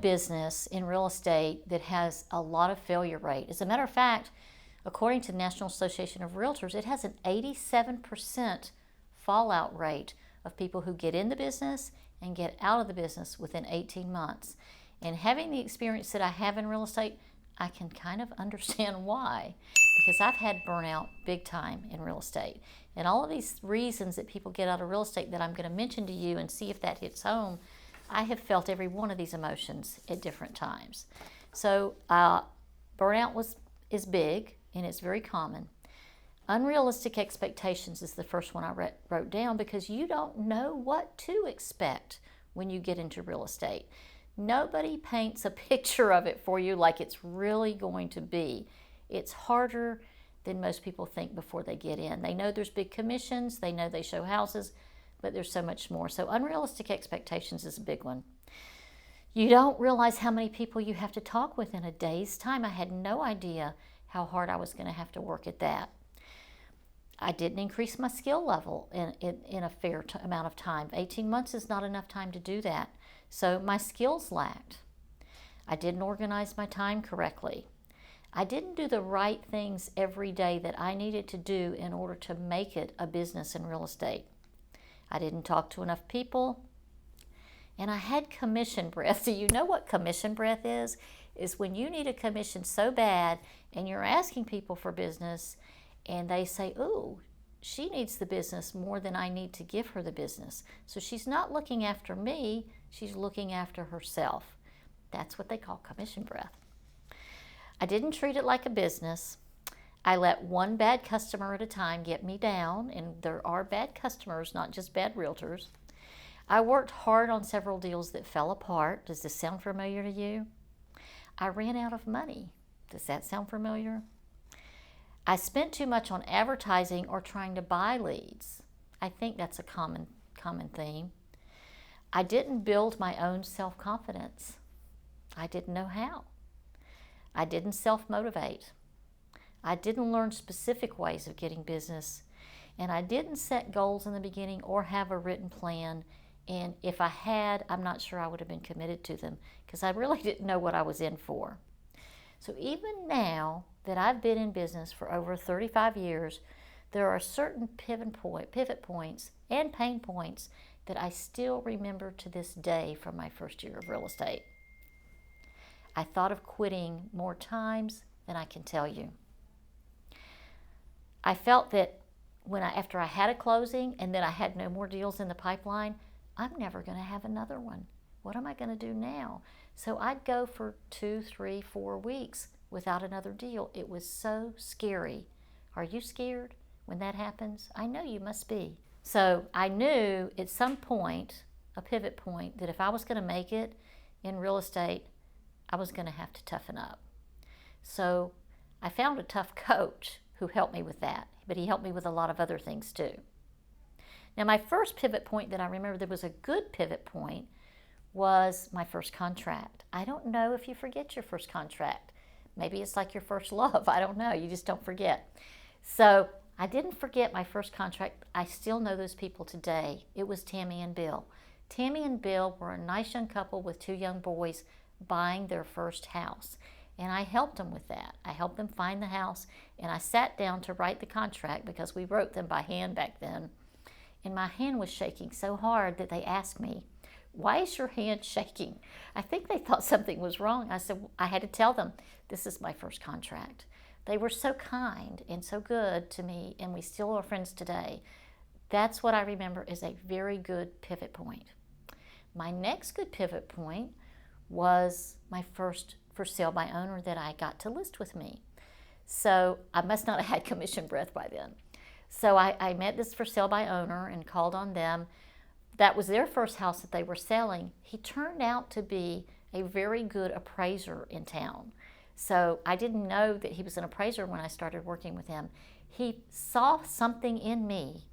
business in real estate that has a lot of failure rate. As a matter of fact, according to the National Association of Realtors, it has an 87% fallout rate of people who get in the business and get out of the business within 18 months. And having the experience that I have in real estate, I can kind of understand why, because I've had burnout big time in real estate. And all of these reasons that people get out of real estate that I'm going to mention to you and see if that hits home, I have felt every one of these emotions at different times. So burnout is big, and it's very common. Unrealistic expectations is the first one I wrote down, because you don't know what to expect when you get into real estate. Nobody paints a picture of it for you like it's really going to be. It's harder than most people think before they get in. They know there's big commissions, they know they show houses, but there's so much more. So unrealistic expectations is a big one. You don't realize how many people you have to talk with in a day's time. I had no idea how hard I was going to have to work at that. I didn't increase my skill level in a fair amount of time. 18 months is not enough time to do that. So my skills lacked. I didn't organize my time correctly. I didn't do the right things every day that I needed to do in order to make it a business in real estate. I didn't talk to enough people. And I had commission breath. Do you know what commission breath is? Is when you need a commission so bad and you're asking people for business and they say, ooh, she needs the business more than I need to give her the business. So she's not looking after me, she's looking after herself. That's what they call commission breath. I didn't treat it like a business. I let one bad customer at a time get me down, and there are bad customers, not just bad realtors. I worked hard on several deals that fell apart. Does this sound familiar to you? I ran out of money. Does that sound familiar? I spent too much on advertising or trying to buy leads. I think that's a common theme. I didn't build my own self-confidence. I didn't know how. I didn't self-motivate. I didn't learn specific ways of getting business. And I didn't set goals in the beginning or have a written plan. And if I had, I'm not sure I would have been committed to them, because I really didn't know what I was in for. So even now that I've been in business for over 35 years, there are certain pivot points and pain points that I still remember to this day from my first year of real estate. I thought of quitting more times than I can tell you. I felt that after I had a closing and then I had no more deals in the pipeline, I'm never going to have another one. What am I going to do now? So I'd go for 2, 3, 4 weeks without another deal. It was so scary. Are you scared when that happens? I know you must be. So I knew at some point, a pivot point, that if I was going to make it in real estate, I was going to have to toughen up. So I found a tough coach who helped me with that, but he helped me with a lot of other things too. Now, my first pivot point that I remember that was a good pivot point was my first contract. I don't know if you forget your first contract. Maybe it's like your first love. I don't know. You just don't forget. So I didn't forget my first contract. I still know those people today. It was Tammy and Bill. Tammy and Bill were a nice young couple with 2 young boys buying their first house. And I helped them with that. I helped them find the house, and I sat down to write the contract because we wrote them by hand back then. And my hand was shaking so hard that they asked me, "Why is your hand shaking?" I think they thought something was wrong. I said, I had to tell them, this is my first contract. They were so kind and so good to me, and we still are friends today. That's what I remember as a very good pivot point. My next good pivot point was my first for sale by owner that I got to list with me. So I must not have had commission breath by then. So I met this for sale by owner and called on them. That was their first house that they were selling. He turned out to be a very good appraiser in town. So I didn't know that he was an appraiser when I started working with him. He saw something in me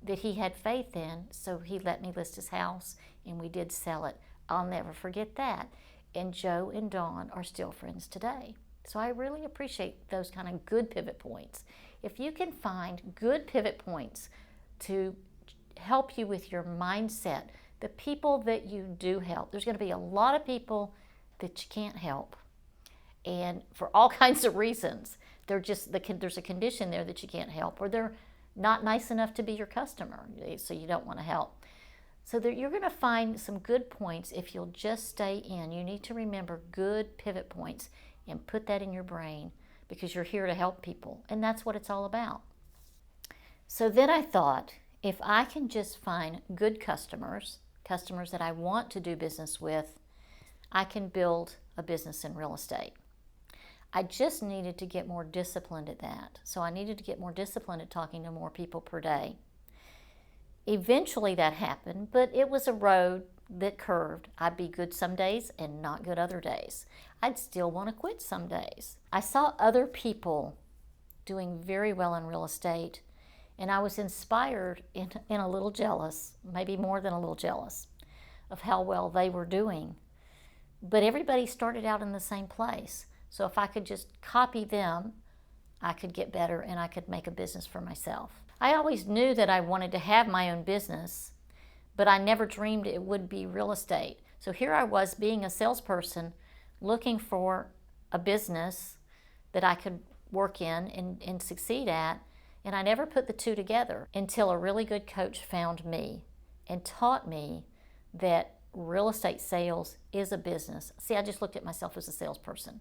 that he had faith in, so he let me list his house, and we did sell it. I'll never forget that. And Joe and Dawn are still friends today. So I really appreciate those kind of good pivot points. If you can find good pivot points to help you with your mindset, the people that you do help, there's going to be a lot of people that you can't help. And for all kinds of reasons, there's a condition there that you can't help, or they're not nice enough to be your customer, so you don't want to help. So you're going to find some good points if you'll just stay in. You need to remember good pivot points and put that in your brain, because you're here to help people, and that's what it's all about. So then I thought, if I can just find good customers that I want to do business with, I can build a business in real estate. I just needed to get more disciplined at that. So I needed to get more disciplined at talking to more people per day. Eventually that happened, but it was a road that curved. I'd be good some days and not good other days. I'd still want to quit some days. I saw other people doing very well in real estate, and I was inspired and a little jealous, maybe more than a little jealous, of how well they were doing. But everybody started out in the same place. So if I could just copy them, I could get better and I could make a business for myself. I always knew that I wanted to have my own business, but I never dreamed it would be real estate. So here I was, being a salesperson, looking for a business that I could work in and succeed at, and I never put the two together until a really good coach found me and taught me that real estate sales is a business. See, I just looked at myself as a salesperson.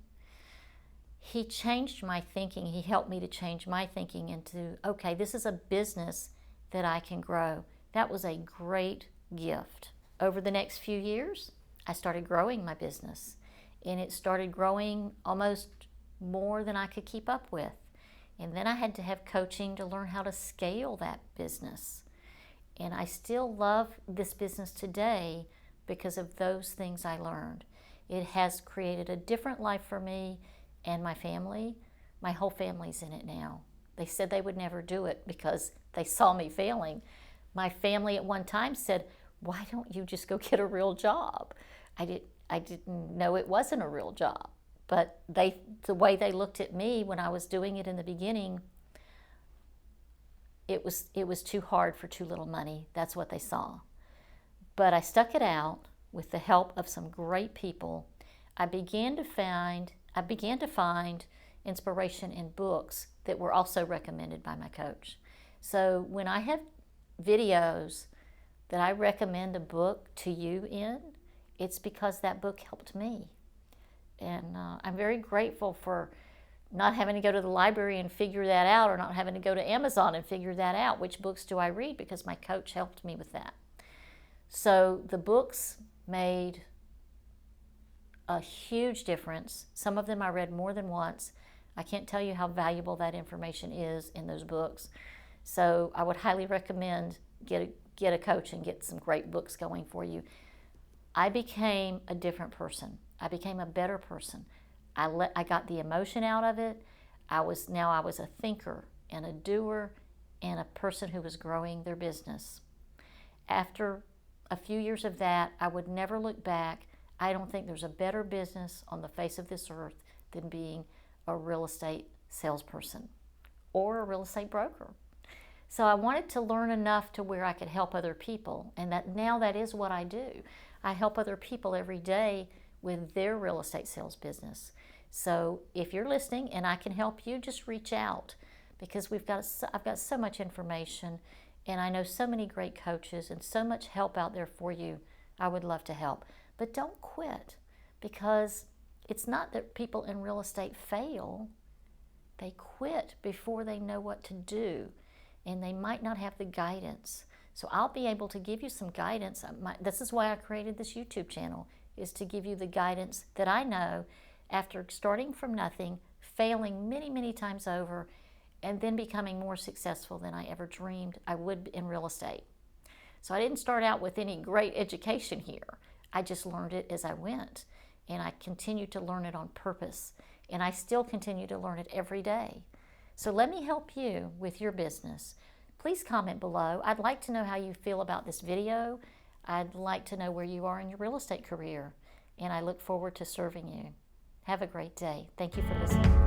He changed my thinking. He helped me to change my thinking into, okay, this is a business that I can grow. That was a great gift. Over the next few years, I started growing my business, and it started growing almost more than I could keep up with. And then I had to have coaching to learn how to scale that business. And I still love this business today because of those things I learned. It has created a different life for me and my family. My whole family's in it now. They said they would never do it because they saw me failing. My family at one time said, why don't you just go get a real job? I didn't know it wasn't a real job. But the way they looked at me when I was doing it in the beginning, it was too hard for too little money. That's what they saw. But I stuck it out with the help of some great people. I began to find inspiration in books that were also recommended by my coach. So when I have videos that I recommend a book to you in, it's because that book helped me. And I'm very grateful for not having to go to the library and figure that out, or not having to go to Amazon and figure that out. Which books do I read? Because my coach helped me with that. So the books made a huge difference. Some of them I read more than once. I can't tell you how valuable that information is in those books. So I would highly recommend get a coach and get some great books going for you. I became a different person. I became a better person. I got the emotion out of it. I was a thinker and a doer and a person who was growing their business. After a few years of that, I would never look back. I don't think there's a better business on the face of this earth than being a real estate salesperson or a real estate broker. So I wanted to learn enough to where I could help other people, and that is what I do. I help other people every day with their real estate sales business. So if you're listening and I can help you, just reach out, because I've got so much information, and I know so many great coaches and so much help out there for you. I would love to help. But don't quit, because it's not that people in real estate fail. They quit before they know what to do, and they might not have the guidance. So I'll be able to give you some guidance. This is why I created this YouTube channel, is to give you the guidance that I know after starting from nothing, failing many, many times over, and then becoming more successful than I ever dreamed I would in real estate. So I didn't start out with any great education here. I just learned it as I went, and I continued to learn it on purpose, and I still continue to learn it every day. So let me help you with your business. Please comment below. I'd like to know how you feel about this video. I'd like to know where you are in your real estate career, and I look forward to serving you. Have a great day. Thank you for listening.